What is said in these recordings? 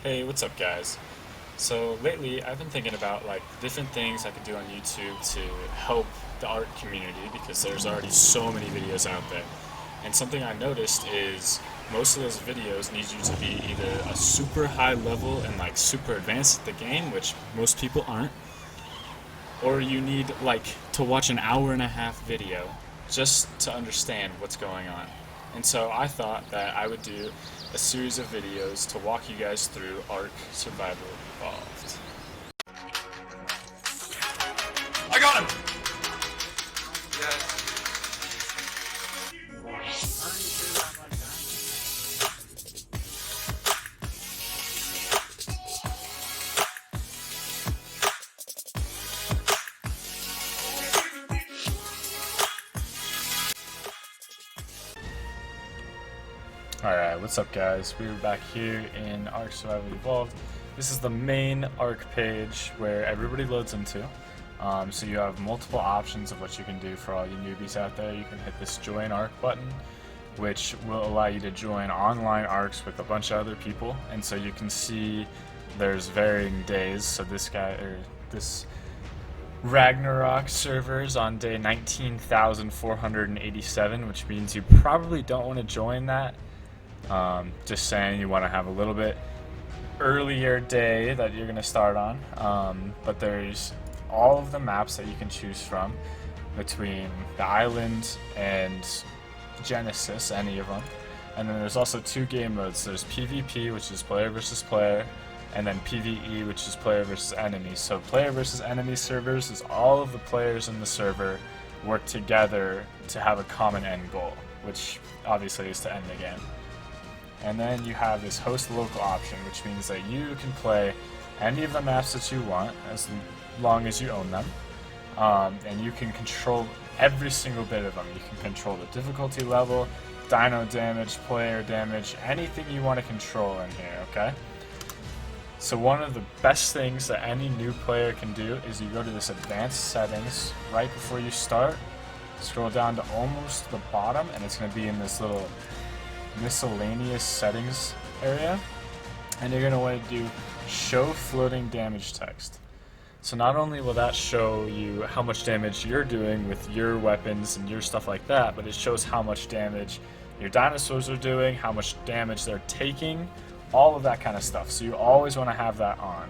Hey, what's up, guys? So lately, I've been thinking about like different things I could do on YouTube to help the art community because there's already so many videos out there. And something I noticed is most of those videos need you to be either a super high level and like super advanced at the game, which most people aren't, or you need like to watch an hour and a half video just to understand what's going on. And so I thought that I would do a series of videos to walk you guys through ARK Survival Evolved. I got him! Yes. Alright, what's up, guys? We're back here in ARK Survival Evolved. This is the main ARK page where everybody loads into. So you have multiple options of what you can do for all you newbies out there. You can hit this Join ARK button, which will allow you to join online ARKs with a bunch of other people. And so you can see there's varying days. So this Ragnarok servers on day 19,487, which means you probably don't want to join that. Just saying, you want to have a little bit earlier day that you're going to start on. But there's all of the maps that you can choose from between the island and Genesis, any of them. And then there's also two game modes. There's PvP, which is player versus player, and then PvE, which is player versus enemy. So player versus enemy servers is all of the players in the server work together to have a common end goal, which obviously is to end the game. And then you have this host local option, which means that you can play any of the maps that you want as long as you own them. And you can control every single bit of them. You can control the difficulty level, dino damage, player damage, anything you want to control in here, okay? So one of the best things that any new player can do is you go to this advanced settings right before you start, scroll down to almost the bottom, and it's going to be in this little miscellaneous settings area, and you're going to want to do show floating damage text. So not only will that show you how much damage you're doing with your weapons and your stuff like that, but it shows how much damage your dinosaurs are doing, how much damage they're taking, all of that kind of stuff. So you always want to have that on.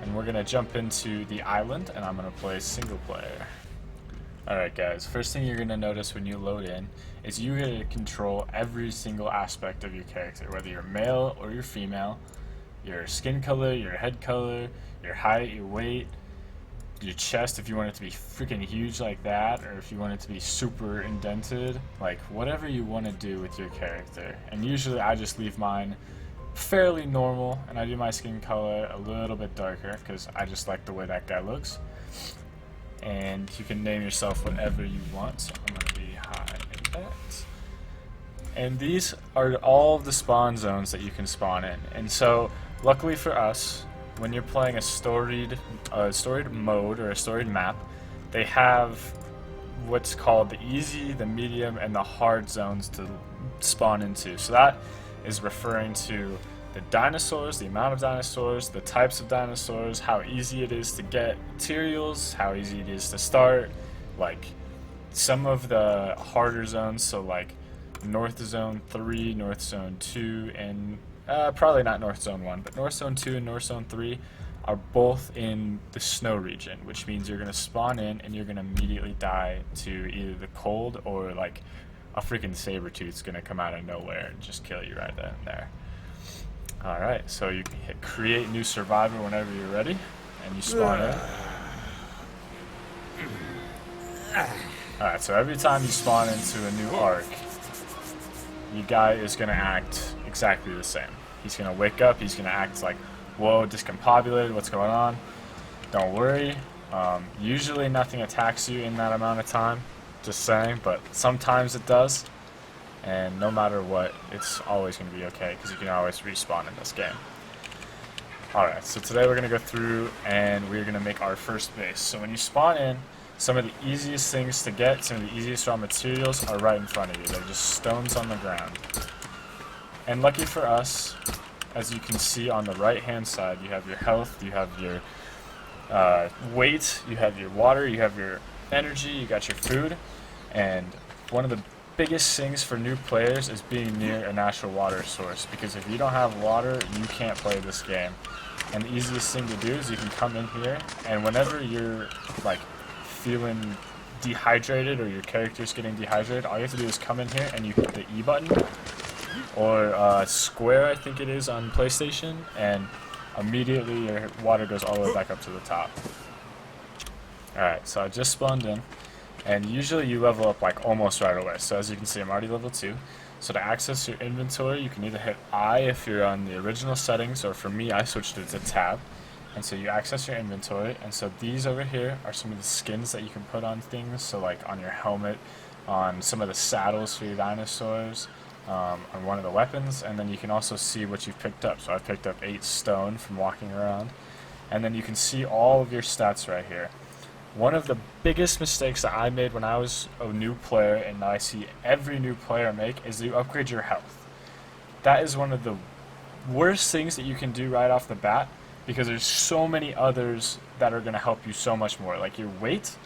And we're going to jump into the island, and I'm going to play single player. Alright guys, first thing you're going to notice when you load in is you get to control every single aspect of your character, whether you're male or you're female, your skin color, your head color, your height, your weight, your chest if you want it to be freaking huge like that, or if you want it to be super indented, like whatever you want to do with your character. And usually I just leave mine fairly normal, and I do my skin color a little bit darker because I just like the way that guy looks. And you can name yourself whatever you want, so I'm going to be high impact. And these are all of the spawn zones that you can spawn in. And so, luckily for us, when you're playing a storied mode or a storied map, they have what's called the easy, the medium, and the hard zones to spawn into. So that is referring to the dinosaurs, the amount of dinosaurs, the types of dinosaurs, how easy it is to get materials, how easy it is to start, like some of the harder zones, so like North Zone 3, North Zone 2, and probably not North Zone 1, but North Zone 2 and North Zone 3 are both in the snow region, which means you're going to spawn in and you're going to immediately die to either the cold or like a freaking saber-tooth's going to come out of nowhere and just kill you right then and there. Alright, so you can hit create new survivor whenever you're ready, and you spawn in. Alright, so every time you spawn into a new ARK, your guy is going to act exactly the same. He's going to wake up, he's going to act like, whoa, discombobulated, what's going on? Don't worry, usually nothing attacks you in that amount of time, just saying, but sometimes it does. And no matter what, it's always going to be okay, because you can always respawn in this game. Alright, so today we're going to go through and we're going to make our first base. So when you spawn in, some of the easiest things to get, some of the easiest raw materials are right in front of you. They're just stones on the ground. And lucky for us, as you can see on the right hand side, you have your health, you have your weight, you have your water, you have your energy, you got your food. And one of the biggest things for new players is being near a natural water source, because if you don't have water, you can't play this game. And the easiest thing to do is you can come in here, and whenever you're like feeling dehydrated or your character's getting dehydrated, all you have to do is come in here and you hit the E button or square, I think it is on PlayStation, and immediately your water goes all the way back up to the top. Alright, so I just spawned in, and usually you level up like almost right away. So as you can see, I'm already level 2. So to access your inventory, you can either hit I if you're on the original settings, or for me, I switched it to tab. And so you access your inventory, and so these over here are some of the skins that you can put on things. So like on your helmet, on some of the saddles for your dinosaurs, on one of the weapons, and then you can also see what you've picked up. So I picked up 8 stone from walking around, and then you can see all of your stats right here. One of the biggest mistakes that I made when I was a new player, and I see every new player make, is you upgrade your health. That is one of the worst things that you can do right off the bat, because there's so many others that are going to help you so much more. Like your weight,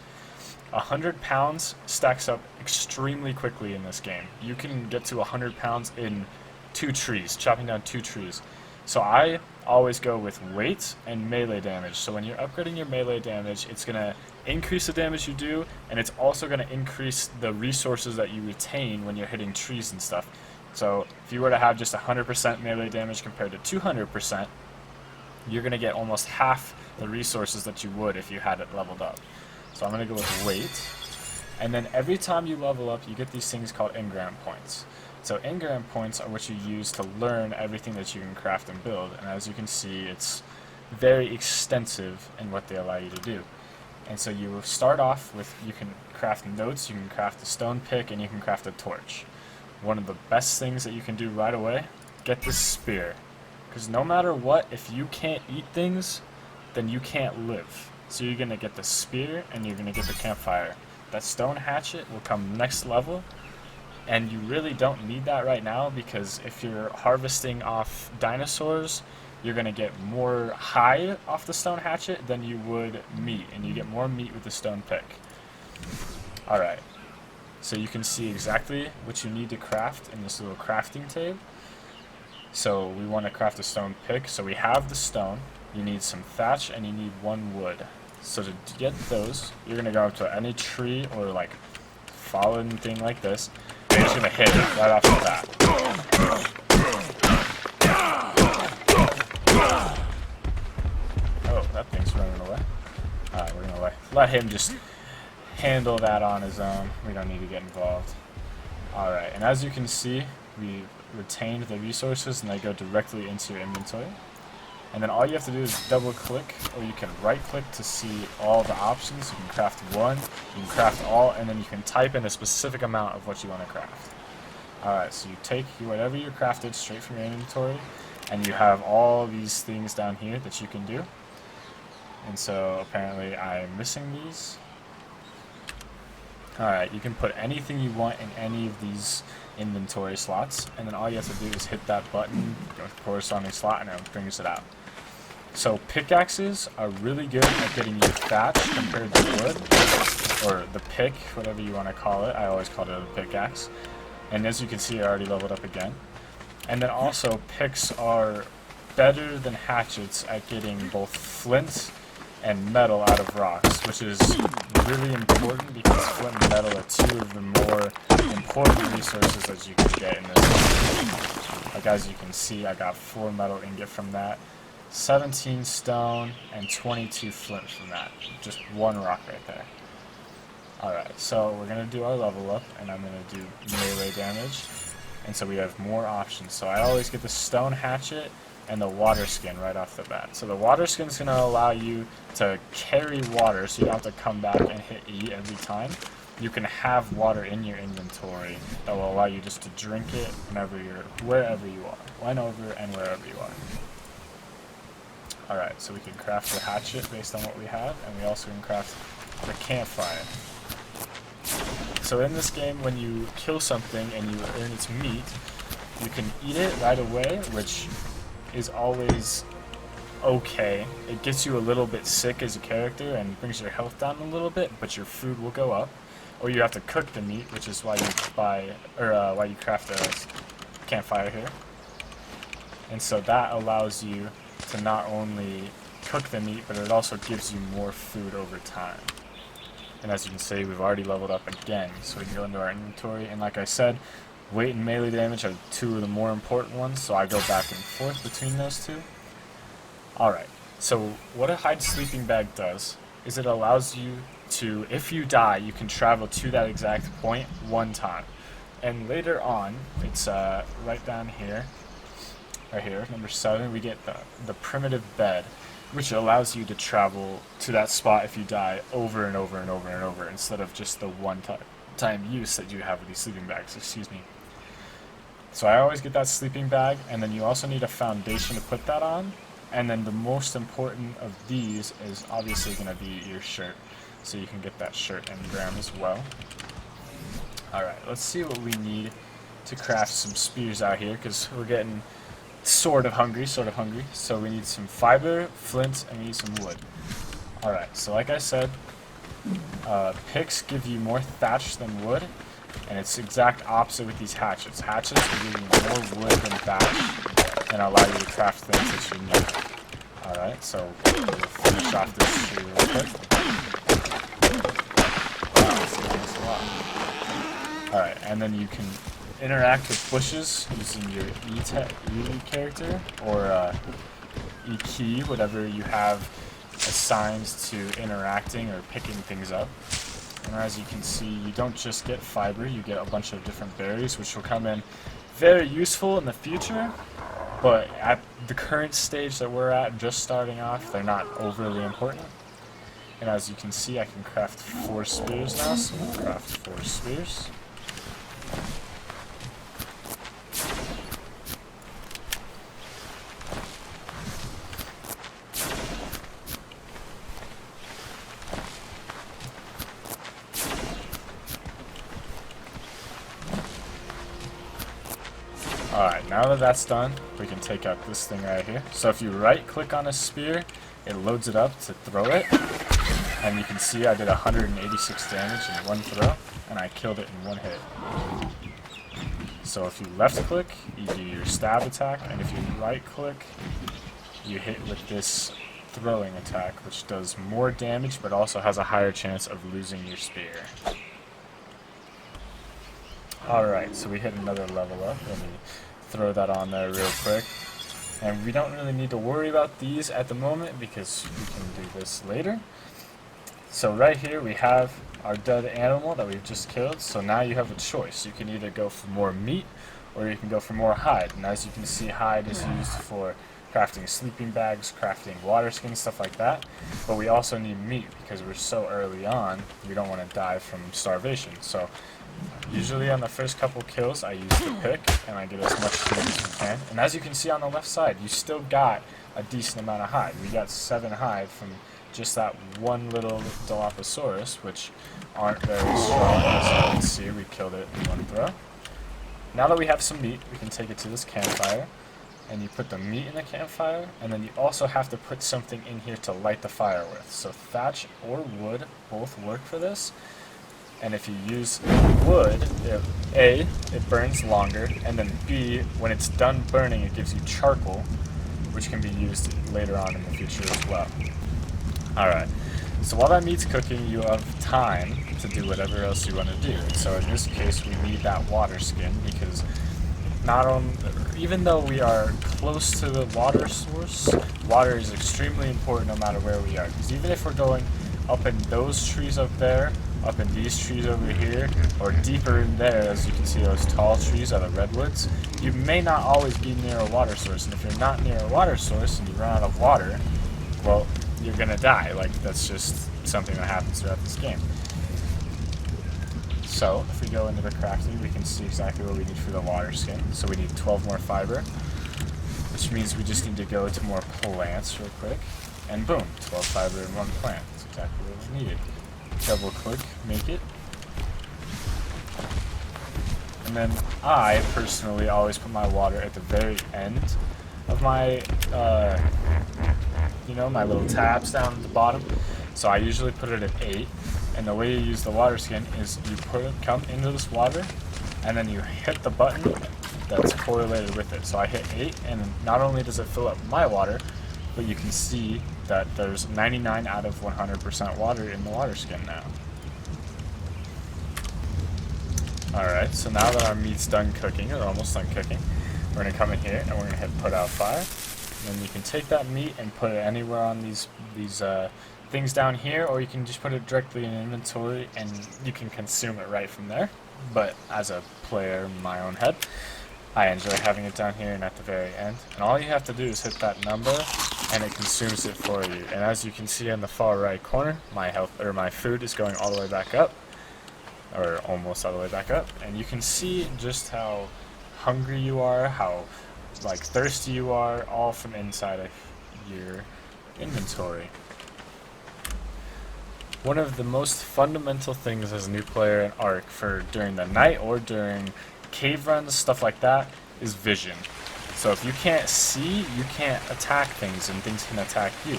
100 pounds stacks up extremely quickly in this game. You can get to 100 pounds in 2 trees, chopping down 2 trees. So I always go with weight and melee damage. So when you're upgrading your melee damage, it's going to increase the damage you do, and it's also going to increase the resources that you retain when you're hitting trees and stuff. So if you were to have just 100% melee damage compared to 200%, you're going to get almost half the resources that you would if you had it leveled up. So I'm going to go with weight. And then every time you level up, you get these things called engram points. So engram points are what you use to learn everything that you can craft and build. And as you can see, it's very extensive in what they allow you to do. And so you will start off with, you can craft notes, you can craft a stone pick, and you can craft a torch. One of the best things that you can do right away, get this spear. Because no matter what, if you can't eat things, then you can't live. So you're going to get the spear, and you're going to get the campfire. That stone hatchet will come next level, and you really don't need that right now, because if you're harvesting off dinosaurs, you're going to get more hide off the stone hatchet than you would meat, and you get more meat with the stone pick. Alright, so you can see exactly what you need to craft in this little crafting tab. So we want to craft a stone pick, so we have the stone, you need some thatch, and you need 1 wood. So to get those, you're going to go up to any tree or like fallen thing like this, and you're just going to hit it right off the bat. Oh, that thing's running away. Alright, we're going to let him just handle that on his own. We don't need to get involved. Alright, and as you can see, we retained the resources and they go directly into your inventory. And then all you have to do is double click, or you can right click to see all the options. You can craft 1, you can craft all, and then you can type in a specific amount of what you want to craft. Alright, so you take whatever you crafted straight from your inventory, and you have all these things down here that you can do. And so apparently I'm missing these. Alright, you can put anything you want in any of these inventory slots, and then all you have to do is hit that button, go to the corresponding slot, and it brings it out. So pickaxes are really good at getting you thatch compared to wood, or the pick, whatever you want to call it. I always called it a pickaxe. And as you can see, I already leveled up again. And then also, picks are better than hatchets at getting both flint and metal out of rocks, which is really important because flint and metal are 2 of the more important resources that you can get in this game. Like as you can see, I got 4 metal ingot from that, 17 stone, and 22 flint from that. Just 1 rock right there. Alright, so we're going to do our level up, and I'm going to do melee damage. And so we have more options. So I always get the stone hatchet and the water skin right off the bat. So the water skin is going to allow you to carry water, so you don't have to come back and hit E every time. You can have water in your inventory that will allow you just to drink it wherever you are, whenever and wherever you are. Alright, so we can craft the hatchet based on what we have, and we also can craft the campfire. So in this game, when you kill something and you earn its meat, you can eat it right away, which is always okay. It gets you a little bit sick as a character and brings your health down a little bit, but your food will go up. Or you have to cook the meat, which is why you why you craft a campfire here. And so that allows you to not only cook the meat, but it also gives you more food over time. And as you can see, we've already leveled up again, so we can go into our inventory. And like I said, weight and melee damage are two of the more important ones, so I go back and forth between those two. Alright, so what a hide sleeping bag does is it allows you to, if you die, you can travel to that exact point one time. And later on, it's right down here, right here, number 7, we get the primitive bed, which allows you to travel to that spot if you die over and over and over and over, instead of just the one-time use that you have with these sleeping bags, excuse me. So I always get that sleeping bag, and then you also need a foundation to put that on. And then the most important of these is obviously going to be your shirt. So you can get that shirt and gram as well. Alright, let's see what we need to craft some spears out here, because we're getting sort of hungry. So we need some fiber, flint, and we need some wood. Alright, so like I said, picks give you more thatch than wood, and it's the exact opposite with these hatchets. Hatchets will give you more wood than thatch, and allow you to craft things that you need. Alright, so we'll finish off this tree real quick. Wow, this is nice a lot. Alright, and then you can interact with bushes using your E character, or E key, whatever you have assigned to interacting or picking things up. And as you can see, you don't just get fiber, you get a bunch of different berries, which will come in very useful in the future. But at the current stage that we're at, just starting off, they're not overly important. And as you can see, I can craft 4 spears now, so we'll craft 4 spears. Alright, now that that's done, we can take out this thing right here. So if you right click on a spear, it loads it up to throw it. And you can see I did 186 damage in one throw, and I killed it in one hit. So if you left click, you do your stab attack, and if you right click, you hit with this throwing attack, which does more damage but also has a higher chance of losing your spear. Alright, so we hit another level up. Let me throw that on there real quick. And we don't really need to worry about these at the moment because we can do this later. So right here we have our dead animal that we've just killed. So now you have a choice. You can either go for more meat or you can go for more hide. And as you can see, hide is used for crafting sleeping bags, crafting water skins, stuff like that. But we also need meat because we're so early on, we don't want to die from starvation. So usually on the first couple kills, I use the pick and I get as much food as we can. And as you can see on the left side, you still got a decent amount of hide. We got 7 hide from just that one little Dilophosaurus, which aren't very strong. As you can see, we killed it in one throw. Now that we have some meat, we can take it to this campfire. And you put the meat in the campfire, and then you also have to put something in here to light the fire with. So thatch or wood both work for this. And if you use wood, A, it burns longer, and then B, when it's done burning, it gives you charcoal, which can be used later on in the future as well. Alright, so while that meat's cooking, you have time to do whatever else you want to do. And so in this case, we need that water skin, because even though we are close to the water source, water is extremely important no matter where we are. Because even if we're going up in those trees up there, up in these trees over here, or deeper in there, as you can see those tall trees are the redwoods, you may not always be near a water source. And if you're not near a water source and you run out of water, well, you're gonna die. Like, that's just something that happens throughout this game. So, if we go into the crafting, we can see exactly what we need for the water skin. So we need 12 more fiber, which means we just need to go to more plants real quick. And boom, 12 fiber in one plant. That's exactly what we needed. Double click, make it. And then I personally always put my water at the very end of my, you know, my little tabs down at the bottom. So I usually put it at 8. And the way you use the water skin is you come into this water, and then you hit the button that's correlated with it. So I hit 8, and not only does it fill up my water, but you can see that there's 99 out of 100% water in the water skin now. Alright, so now that our meat's done cooking, or almost done cooking, we're going to come in here and we're going to hit put out fire. And then you can take that meat and put it anywhere on these things down here, or you can just put it directly in inventory and you can consume it right from there. But as a player in my own head, I enjoy having it down here and at the very end. And all you have to do is hit that number and it consumes it for you. And as you can see in the far right corner, my food is going all the way back up, or almost all the way back up. And you can see just how hungry you are, how like thirsty you are, all from inside of your inventory. One of the most fundamental things as a new player in ARK for during the night or during cave runs, stuff like that, is vision. So if you can't see, you can't attack things, and things can attack you.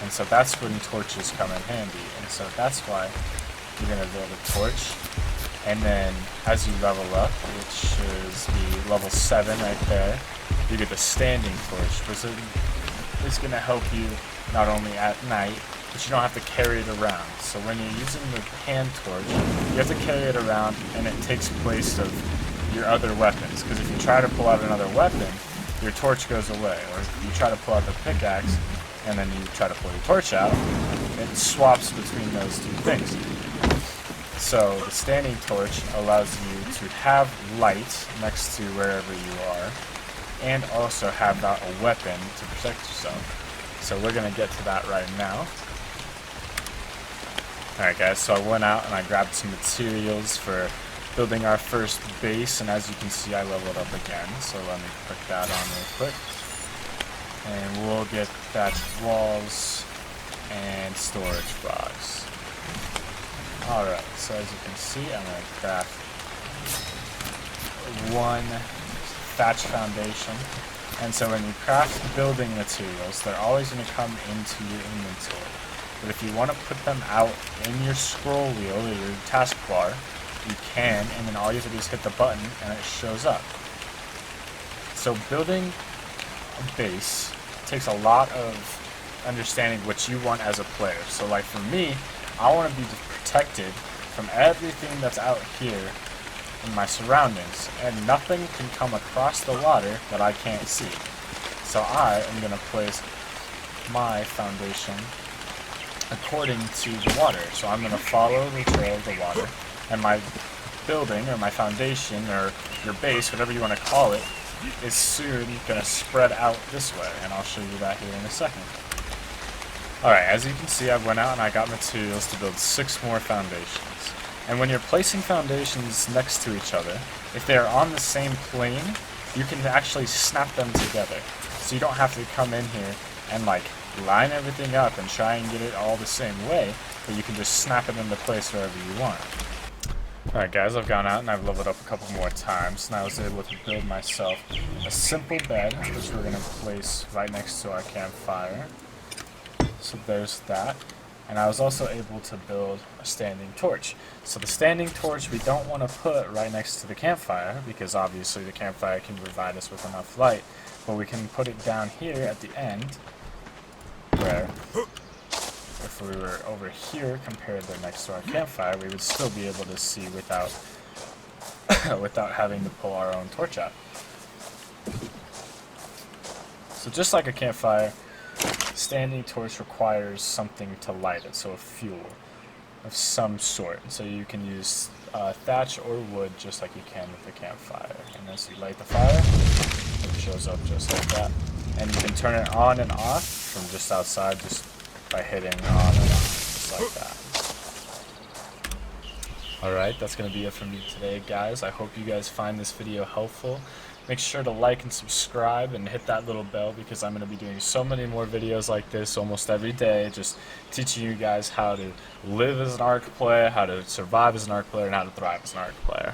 And so that's when torches come in handy. And so that's why you're going to build a torch. And then as you level up, which is the level 7 right there, you get the standing torch, which is going to help you not only at night, but you don't have to carry it around. So when you're using the hand torch, you have to carry it around, and it takes place of your other weapons. Because if you try to pull out another weapon, your torch goes away. Or if you try to pull out the pickaxe, and then you try to pull your torch out, it swaps between those two things. So the standing torch allows you to have light next to wherever you are, and also have that a weapon to protect yourself. So we're going to get to that right now. Alright guys, so I went out and I grabbed some materials for building our first base, and as you can see I leveled up again, so let me put that on real quick. And we'll get that walls and storage box. Alright, so as you can see I'm going to craft one thatch foundation. And so when you craft building materials, they're always going to come into your inventory. But if you want to put them out in your scroll wheel or your taskbar, you can, and then all you have to do is hit the button and it shows up. So building a base takes a lot of understanding what you want as a player. So like for me, I want to be protected from everything that's out here in my surroundings, and nothing can come across the water that I can't see. So I am going to place my foundation according to the water. So I'm going to follow the trail of the water, and my building or my foundation or your base, whatever you want to call it, is soon going to spread out this way, and I'll show you that here in a second. Alright, as you can see I went out and I got materials to build 6 more foundations. And when you're placing foundations next to each other, if they are on the same plane, you can actually snap them together. So you don't have to come in here and like line everything up and try and get it all the same way, but you can just snap it into place wherever you want. Alright guys, I've gone out and I've leveled up a couple more times, and I was able to build myself a simple bed, which we're going to place right next to our campfire. So there's that. And I was also able to build a standing torch. So the standing torch we don't want to put right next to the campfire, because obviously the campfire can provide us with enough light, but we can put it down here at the end, where if we were over here compared to next to our campfire, we would still be able to see without without having to pull our own torch out. So just like a campfire, standing torch requires something to light it, so a fuel of some sort. So you can use thatch or wood just like you can with a campfire. And as you light the fire, it shows up just like that. And you can turn it on and off from just outside just by hitting on and off, just like that. Alright, that's going to be it from me today, guys. I hope you guys find this video helpful. Make sure to like and subscribe and hit that little bell, because I'm going to be doing so many more videos like this almost every day, just teaching you guys how to live as an ARK player, how to survive as an ARK player, and how to thrive as an ARK player.